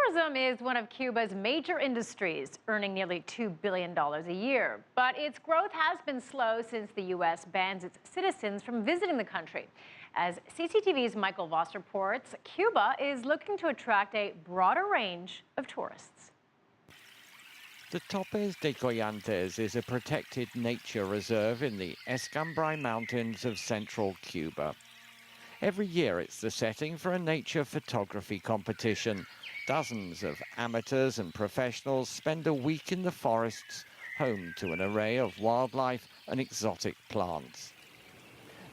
Tourism is one of Cuba's major industries, earning nearly $2 billion a year. But its growth has been slow since the U.S. bans its citizens from visiting the country. As CCTV's Michael Voss reports, Cuba is looking to attract a broader range of tourists. The Topes de Collantes is a protected nature reserve in the Escambray Mountains of central Cuba. Every year it's the setting for a nature photography competition. Dozens of amateurs and professionals spend a week in the forests, home to an array of wildlife and exotic plants.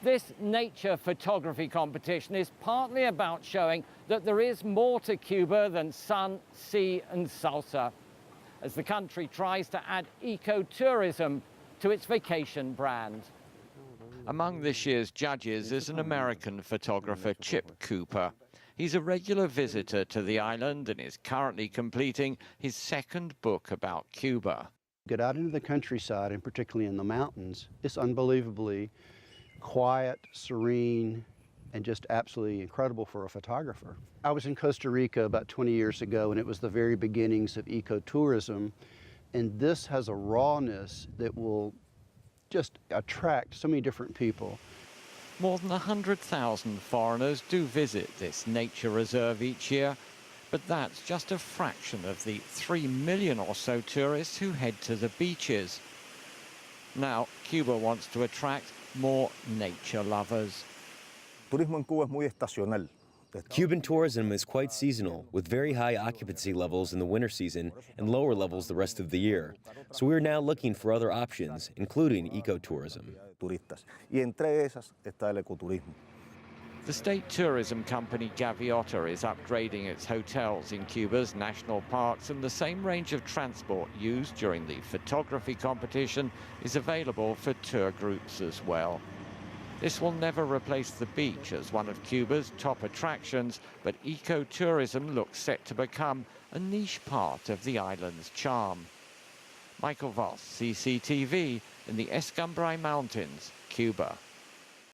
This nature photography competition is partly about showing that there is more to Cuba than sun, sea and salsa, as the country tries to add ecotourism to its vacation brand. Among this year's judges is an American photographer, Chip Cooper. He's a regular visitor to the island and is currently completing his second book about Cuba. Get out into the countryside, and particularly in the mountains, it's unbelievably quiet, serene, and just absolutely incredible for a photographer. I was in Costa Rica about 20 years ago, and it was the very beginnings of ecotourism, and this has a rawness that will just attract so many different people. More than 100,000 foreigners do visit this nature reserve each year, but that's just a fraction of the 3 million or so tourists who head to the beaches. Now, Cuba wants to attract more nature lovers. Turismo en Cuba es muy estacional. Cuban tourism is quite seasonal, with very high occupancy levels in the winter season and lower levels the rest of the year. So we're now looking for other options, including ecotourism. Y entre esas está el ecoturismo. The state tourism company Gaviota is upgrading its hotels in Cuba's national parks, and the same range of transport used during the photography competition is available for tour groups as well. This will never replace the beach as one of Cuba's top attractions, but ecotourism looks set to become a niche part of the island's charm. Michael Voss, CCTV, in the Escambray Mountains, Cuba.